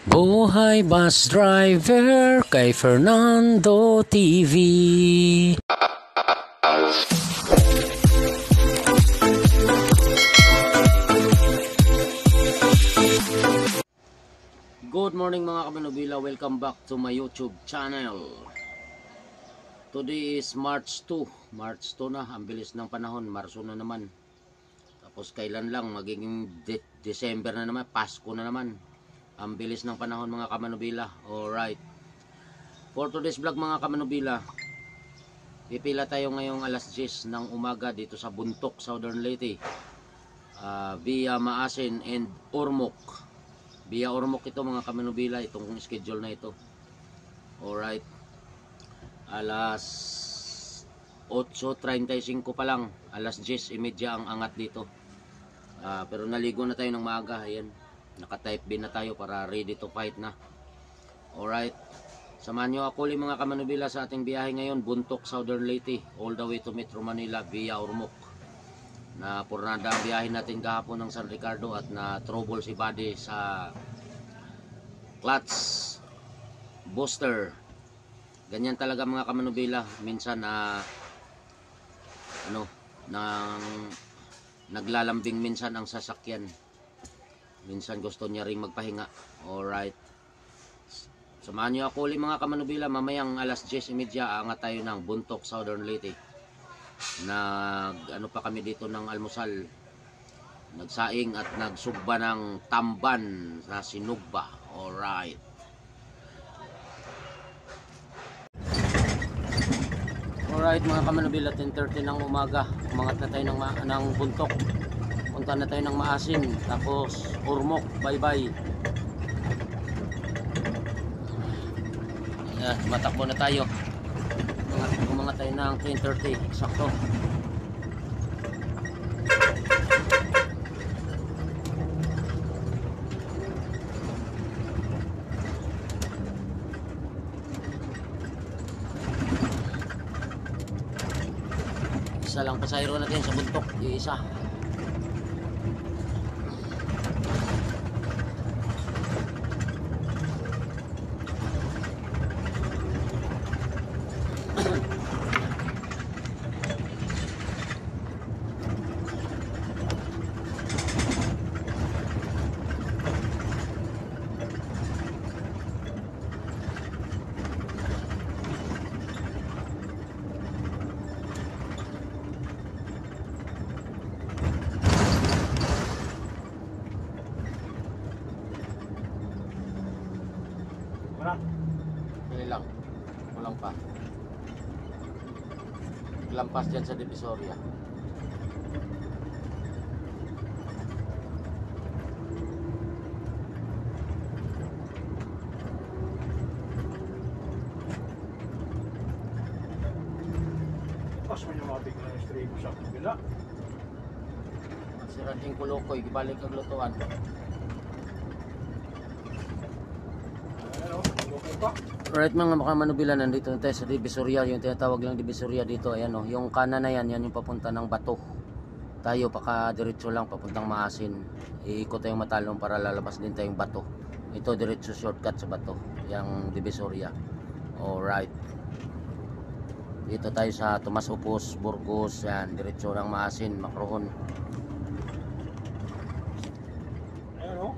Buhay Bus Driver kay Fernando TV. Good morning mga kamanubila, welcome back to my YouTube channel. Today is March 2 na, ang bilis ng panahon, Marso na naman. Tapos kailan lang, magiging December na naman, Pasko na naman. Ang bilis ng panahon mga kamanubila. Alright, for today's vlog mga kamanubila, pipila tayo ngayong alas 10 ng umaga dito sa Buntok, Southern Leyte, via Maasin and Ormoc. Via Ormoc ito mga kamanubila, itong schedule na ito. Alright, alas 8:35 pa lang, alas 10:30 ang angat dito. Pero naligo na tayo ng maaga. Ayan, naka-type B na tayo para ready to fight na. Alright, samahan nyo ako ulit mga kamanubila sa ating biyahe ngayon, Buntok, Southern Leyte, all the way to Metro Manila via Ormoc. Na purnada ang biyahe natin kahapon ng San Ricardo at na trouble si Buddy sa clutch booster. Ganyan talaga mga kamanubila, minsan naglalambing minsan ang sasakyan, minsan gusto niya ring magpahinga. Alright, samahan niyo ako ulit mga kamanubila, mamayang alas 10:30 aangat tayo ng Buntok, Southern Leyte. Pa kami dito ng almusal, nagsaing at nagsugba ng tamban sa sinugba. Alright, alright mga kamanubila, 10:30 ng umaga, umangat na tayo ng Buntok, punta na tayo ng Maasin, tapos Ormoc, bye bye. Ayan, matakbo na tayo, umangat tayo ng 10:30 sakto. Isa lang pasahero natin sa Buntok, isa. Dali lang, walang pa. Lampas dyan sa Divisoria. Pas mo yung matik na stray ko sa kabila. Si Ranting Kulukoy, gibalik ang lutuan. Alright mga kamanubila, nandito na tayo sa Divisoria, yung tinatawag lang Divisoria dito. Ayan o, yung kanan na yan, yan yung papunta ng Bato. Tayo diretso lang papuntang Maasin. Iikot tayong Matalon para lalabas din tayong Bato. Ito diretso shortcut sa Bato, yung Divisoria. Alright, dito tayo sa Tomas Upos, Burgos. Yan, diretso ng Maasin, Macrohon. Ayan o.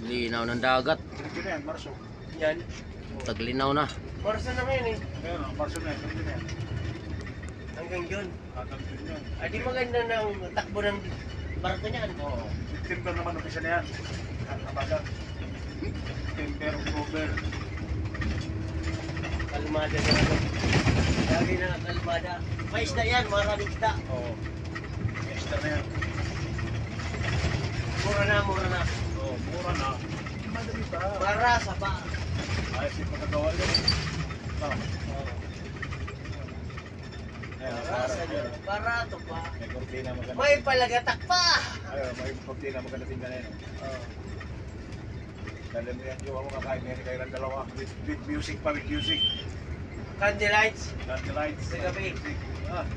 Linaw ng dagat. Ito na yan, Marso. Yan. Taglinaw na. Marso na ngayon eh. Ayan o, Marso na yan. Ito na yan. Hanggang yun. Tatagpin yan. Ay di maganda ng takbo ng barko niyan. Oo. September naman umpisa na yan. Nabagat. September, October. Kalmada na ano. Lagi na kalmada. May isda yan, maraming isda. Oo. Esther na yan. Mura na, mura na. Oo, mura na. Madali pa. Para sa pa. Ayos yung pagkagawa yun. Oo. Ayan, Para sa ayan. barato pa. May kortina maganda. May palagatak pa. Ayun, may kortina maganda tingnan yan. Oh. Dali mo yan, yung ako kakain meron kayo ng dalawa. With music pa, with music. Candy lights. Candy lights. Sa gabi. Ah.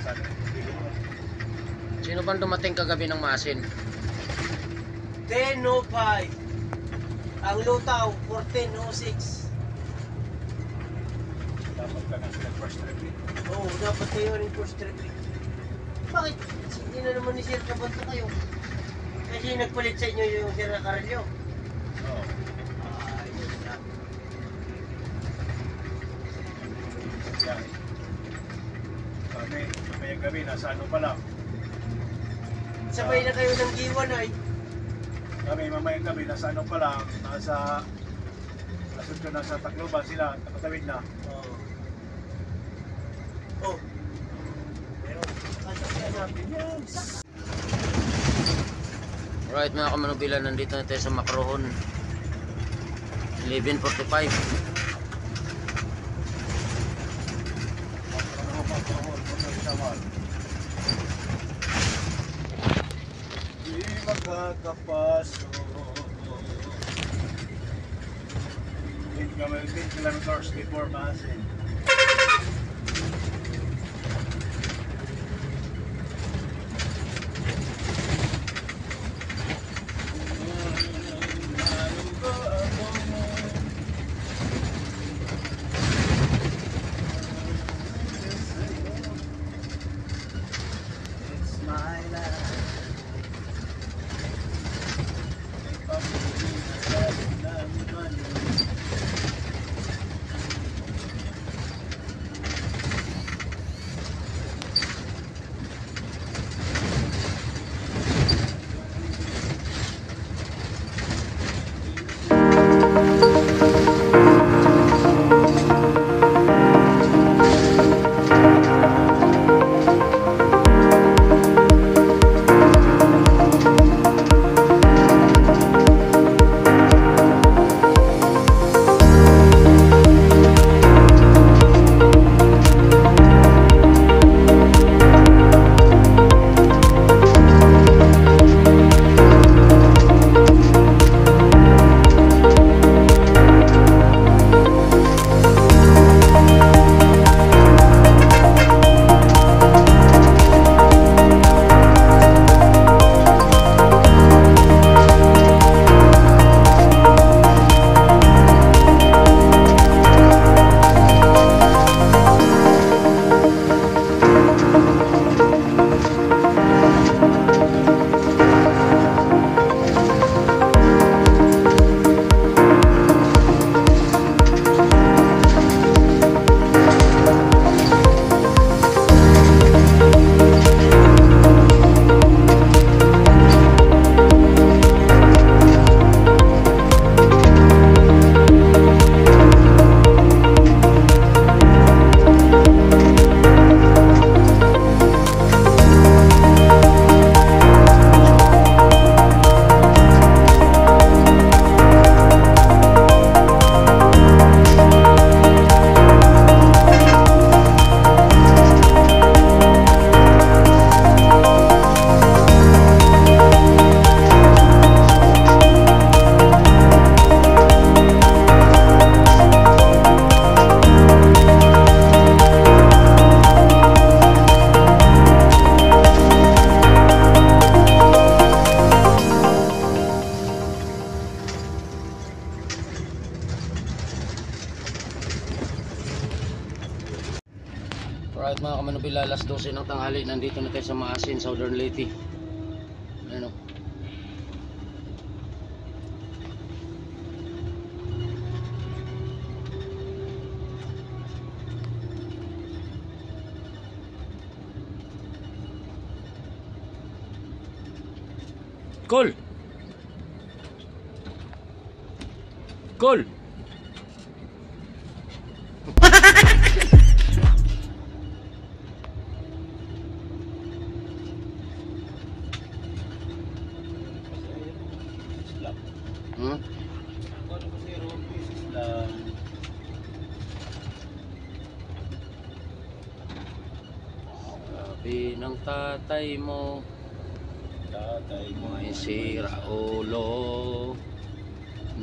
Sana. Sino bang dumating kagabi ng Masin? 10:05. Ang lutaw, 14:06. Dapat ka na sila first trip. Oo, dapat kayo rin first trip. Bakit? Hindi na naman ni Sir Kabanto kayo. Kasi nagpalit sa inyo yung Sir Caralyo. Oo. Ayun na. Yan. Kami, mamayang gabi, nasa ano pa lang. Sabay na kayo ng giwan ay. Kami, mamayang gabi, nasa ano pa lang, nasa Tacloban sila, nakatawid na. Oo. Oh. Pero, kasakyan natin yan. Right mga kamanubila, nandito na tayo sa Macrohon. 11:45. Di makakapasok. 10 kilometers before Masin. It's my life. Alright mga kamanubila, alas 12 ng tanghali, nandito na tayo sa Maasin, Southern Leyte. Ano? Cool. Cool. Hmm? Sabi ng tatay mo, may sira ulo,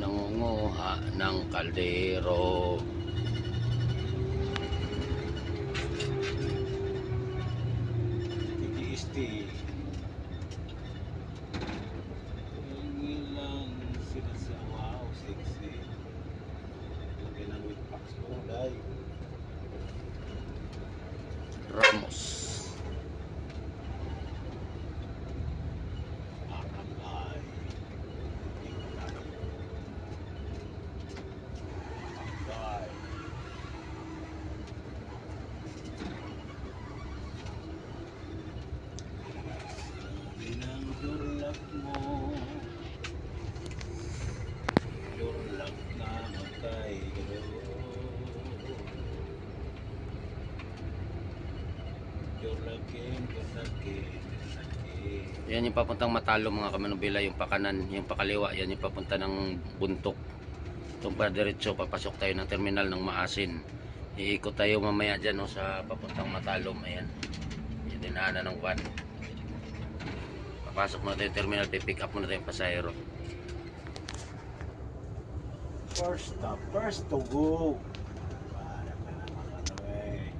nangunguha ng kaldero. 60. Yung lang sila sa wow, 60. Lagyan ng with packs ko, dahil. Ramos. Akakay. Akakay. Pinangdurlak mo. Durlak na magkairo. Durlakin, durlakin, durlakin. Yan yung papuntang Matalo mga kamanubila, yung pakanan, yung pakaliwa, yan yung papunta ng Buntok. Itong pa diretso, papasok tayo ng terminal ng Maasin. Iikot tayo mamaya dyan no, sa papuntang Matalom. Ayan, yung dinaanan ng van. Papasok muna tayo yung terminal, pipick up muna tayo yung pasahero. First to go. Para ka naman ano eh.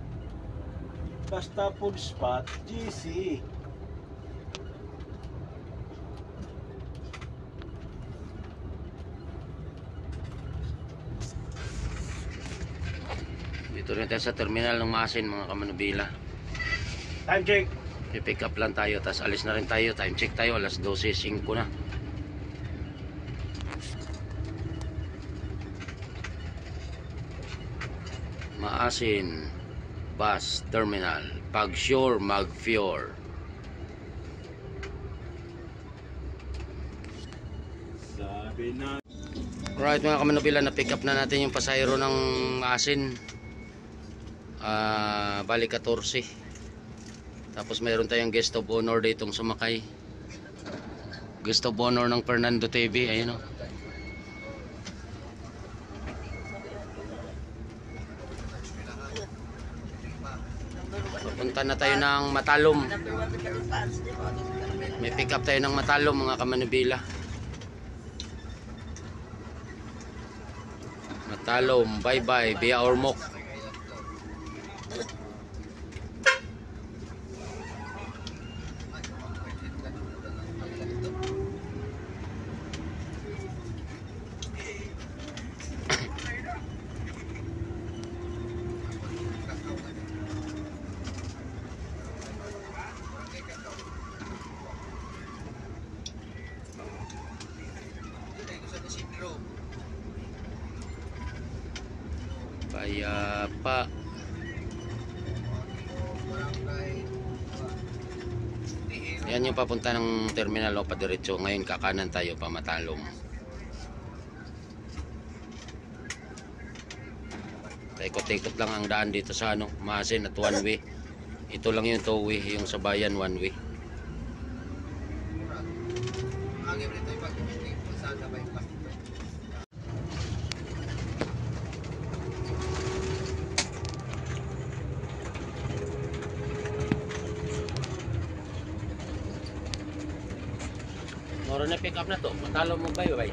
Basta full spot, GC. Dito rin tayo sa terminal ng Maasin mga kamanubila. Time check. Pipick up lang tayo, tapos alis na rin tayo. Time check tayo, alas 12:05 na. Maasin Bus Terminal, Pagshore, Magfiore. Sabi na. Alright mga kamanubila, na pick up na natin yung pasahero ng Maasin. Bali 14. Tapos mayroon tayong guest of honor ditong sumakay. Guest of honor ng Fernando TV. Ayun o. Papunta na tayo ng Matalom. May pick up tayo ng Matalom mga kamanubila. Matalom, bye bye, via Ormoc. Kaya pa yan yung papunta ng terminal o padiretso. Ngayon kakanan tayo pa Matalom. Ikot-ikot lang ang daan dito sa ano, Maasin at one way. Ito lang yung two way, yung sa bayan one way. Moro na pick up na to. Matalo mo ba yun?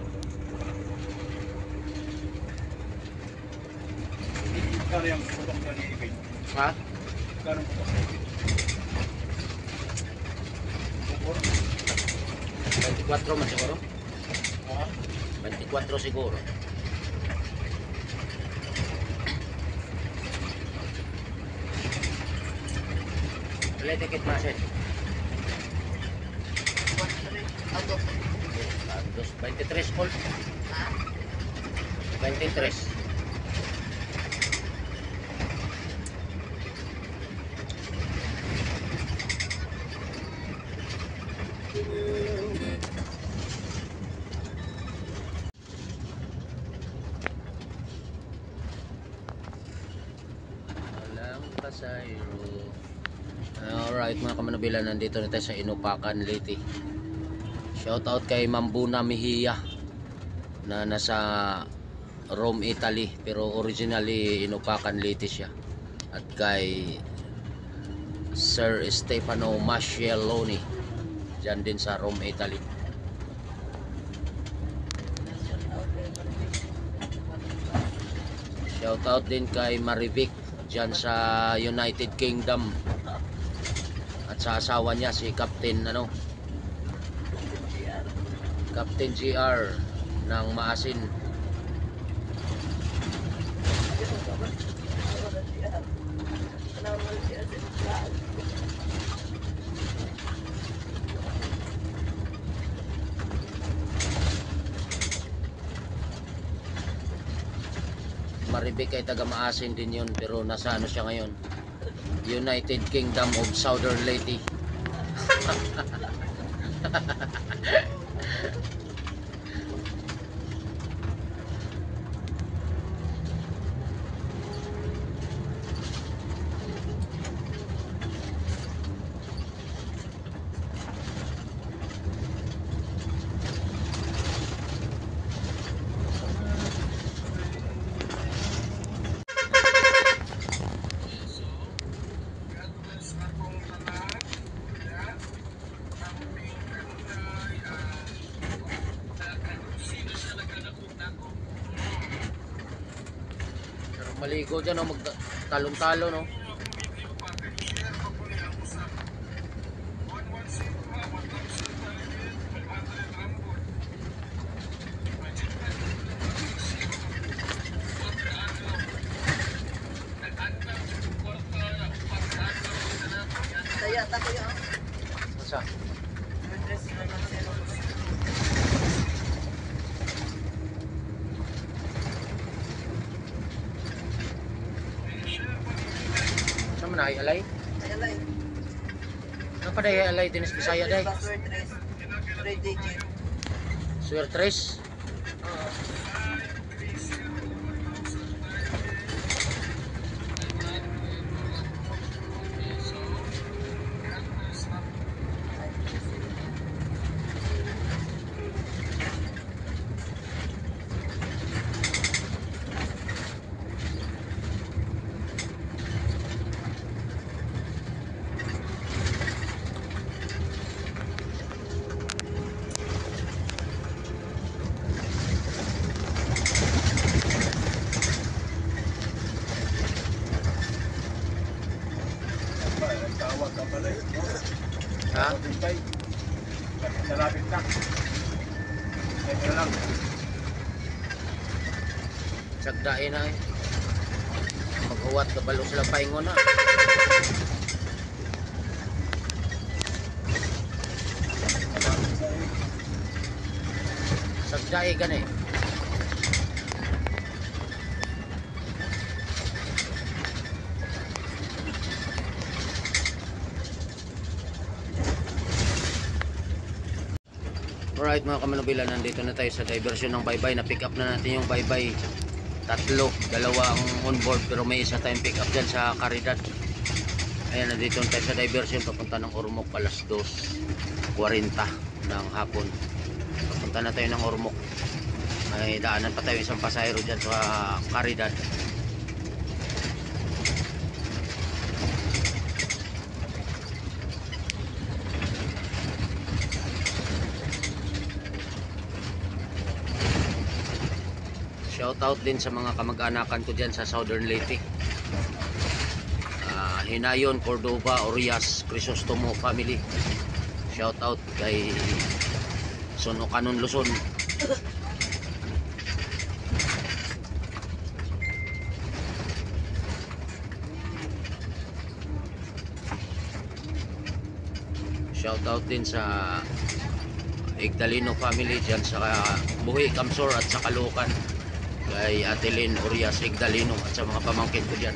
Kano yung putok na ni Ibig? Ha? Kano yung putok na Ibig? 24 man siguro? Ha? 24 siguro. Wala ticket Maasin. 23 call. 23. Walang pasayro. Alright mga kamanubila, nandito na tayo sa Inupakan, Leyte. Shoutout kay Mambuna Mejia na nasa Rome, Italy, pero originally Inupakan, Leyte siya. At kay Sir Stefano Mascielloni dyan din sa Rome, Italy. Shoutout din kay Marivic dyan sa United Kingdom. at sa asawa niya si Captain Captain GR ng Maasin. Maribik ay taga Maasin din yun, pero nasa ano siya ngayon, United Kingdom of Southern Leyte. Maligo dyan, magtalong-talo, no? Saya, tako yun. Masa? Saan man alay? Ay, alay. Ano pa dahi alay dinis Bisaya dahi? Password 3 digit. Suertres? Oo. Tawag ka pala yun, no? Ha? Bintay. Nalapit na. Ito lang. Sagdain na eh. Maghuwat kabalo sila paingon na. Sagdain gani. Alright mga kamanubila, nandito na tayo sa diversion ng baybay. Na pick up na natin yung baybay. Dalawa ang onboard, pero may isa tayong pick up dyan sa Caridad. Ayan, nandito na tayo sa diversion. Papunta ng Ormoc alas 2:40 ng hapon. Papunta na tayo ng Ormoc. May daanan pa tayo isang pasahero dyan sa Caridad. Shoutout din sa mga kamag-anakan ko dyan sa Southern Leyte. Hinayon, Cordova, Orias, Crisostomo family. Shoutout kay Sunocanon, Luzon. Shoutout din sa Igdalino family dyan sa Buhi, Kamsor at sa Caloocan. Kay Atelin, Orias, Igdalino at sa mga pamangkin ko dyan.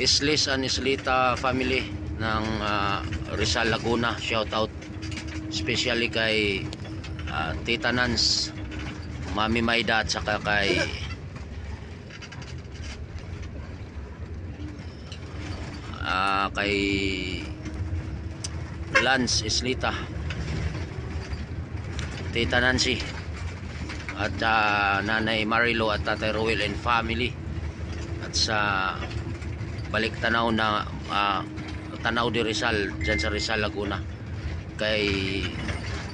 Islis and Islita family ng Rizal, Laguna, shout out especially kay Tita Nance, Mami Maida at saka kay Lance Islita, Tita Nancy at Nanay Marilo at Tatay Ruel and family. at sa balik tanaw na tanaw di Rizal, dyan sa Rizal, Laguna. Kay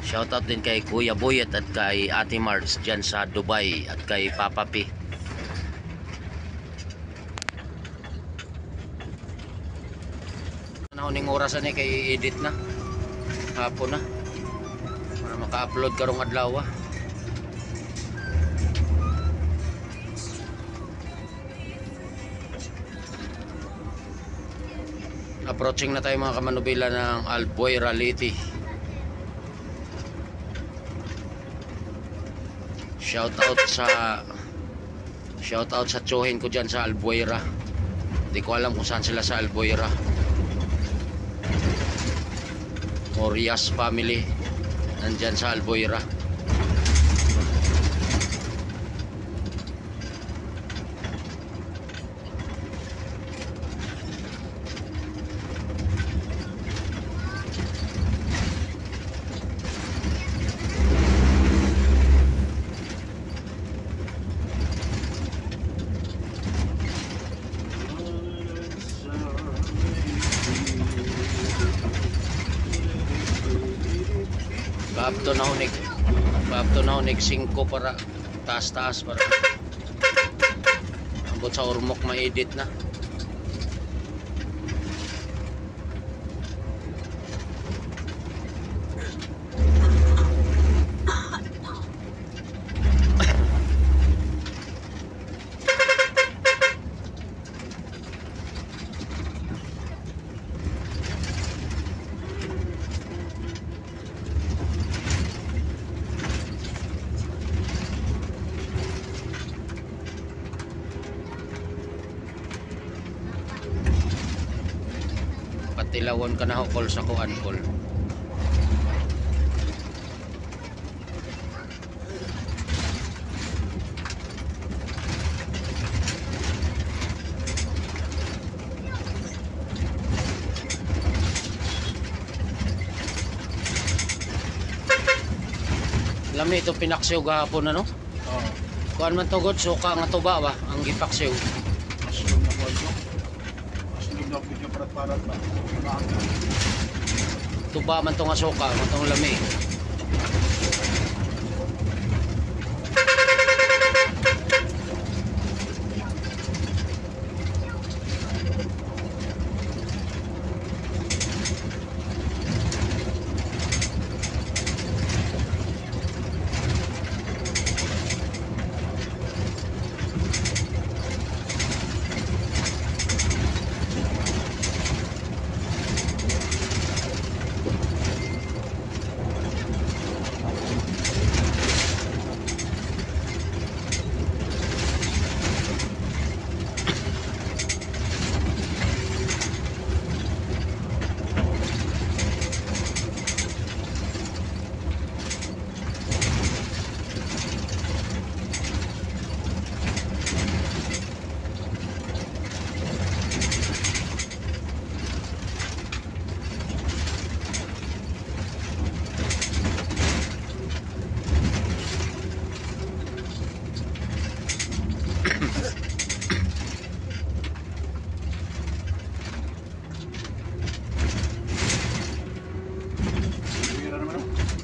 shoutout din kay Kuya Boyet at kay Ate Mars dyan sa Dubai at kay Papa P. Nahuning orasan ni kay edit na hapon na para maka-upload karong adlaw. Approaching na tayo mga kamanubila ng Albuera Leyte. Shoutout sa tsuhin ko dyan sa Albuera. Hindi ko alam kung saan sila sa Albuera. Morias family nandyan sa Albuera. Paapto na hunig 5 para taas para ambot sa Ormoc ma-edit na. Tilawon ka na ho call sa kuan call. Lami ito pinaksiw gahapon na no? Oo. Kuan man to god suka nga tuba ba ang gipaksiw. Masulog na kwento. Masulog na video parat-parat ba? Tuba man to nga suka, man tong lami.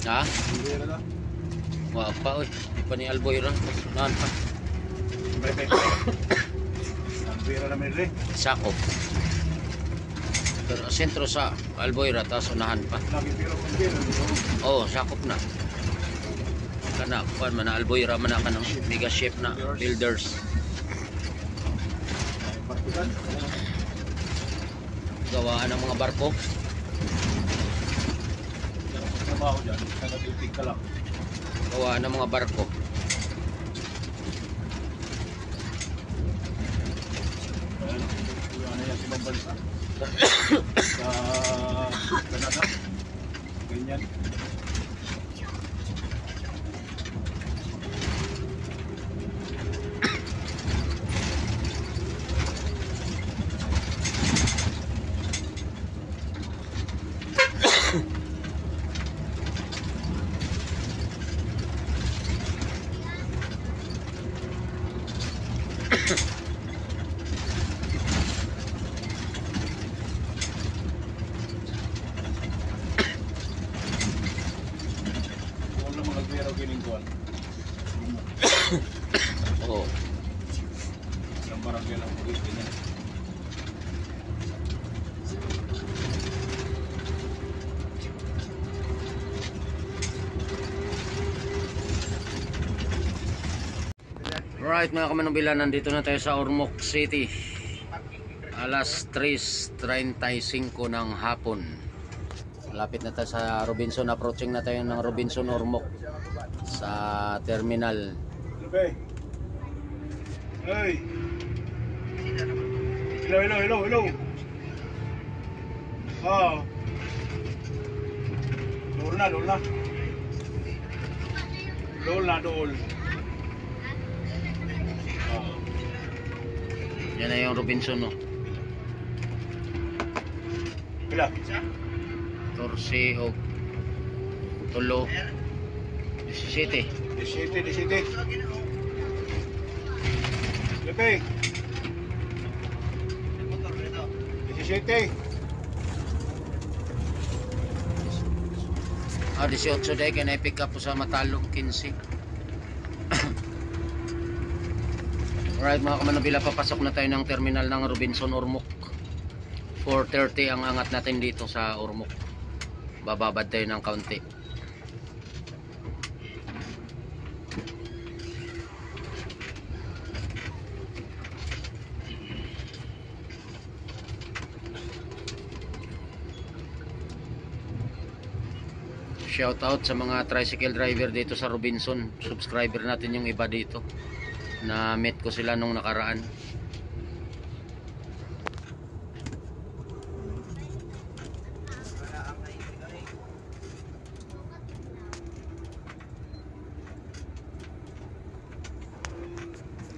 Ha? Albuera na. Wa pa oy, di pa ni Albuera. Nan pa. Bye. Albuera na may Sakop. Pero sentro sa Albuera tapos unahan pa. lagi pero Albuera. Oh, sakop na. Kana kuan man na Albuera man na kanang mega chef na builders. Pagkutan. Gawaan ng mga barko. Trabaho dyan. Nagatitig ka lang. Gawaan ng mga barko. Ano yan, ibang bansa. Sa Canada. Ganyan. barangay lang po ganyan. Alright mga kamanubila, nandito na tayo sa Ormoc City. Alas 3:35 ng hapon. Malapit na tayo sa Robinson. Approaching na tayo ng Robinson Ormoc sa terminal. Okay. Hey. Hello. Ah. Dol na. Dol. Yan na yung Robinson, no? Pila? 14 o 3 17. 17. Lepe. 17. 18 dahil kaya na-pick up po sa Matalong 15. Alright mga kamanubila, papasok na tayo ng terminal ng Robinson Ormoc. 4:30 ang angat natin dito sa Ormoc. Bababad tayo ng kaunti. Shout out sa mga tricycle driver dito sa Robinson. Subscriber natin yung iba dito. Na meet ko sila nung nakaraan.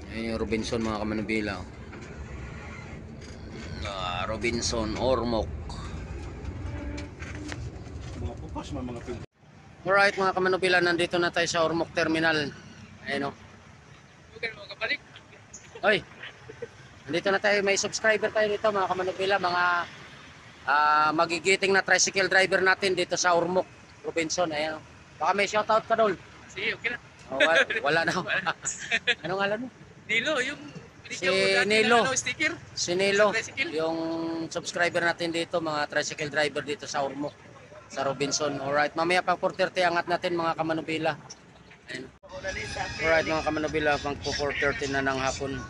Ayan yung Robinson mga kamanubila. Robinson Ormoc. Mga pupas mga pil. Alright mga kamanubila, nandito na tayo sa Ormoc Terminal. Ayan o. Oy, nandito na tayo, may subscriber tayo dito mga kamanubila, mga magigiting na tricycle driver natin dito sa Ormoc, Robinson. Ayan. Baka may shoutout ka, Dol. Sige, okay na. Oh, wala na. Anong ngalan mo? Nilo, yung Si Nilo. Sticker. Si Nilo, Tricycle. yung subscriber natin dito, mga tricycle driver dito sa Ormoc, sa Robinson. Alright, mamaya pang 4:30 angat natin mga kamanubila. Ayan. Alright mga kamanubila, pang 4:30 na ng hapon.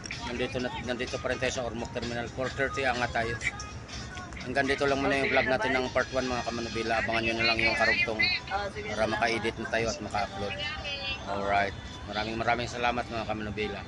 Nandito pa rin tayo sa Ormoc Terminal. 4:30 angat tayo. Hanggang dito lang muna yung vlog natin ng part 1 mga kamanubila. Abangan nyo na lang yung karugtong para maka-edit na tayo at maka-upload. Alright, maraming salamat mga kamanubila.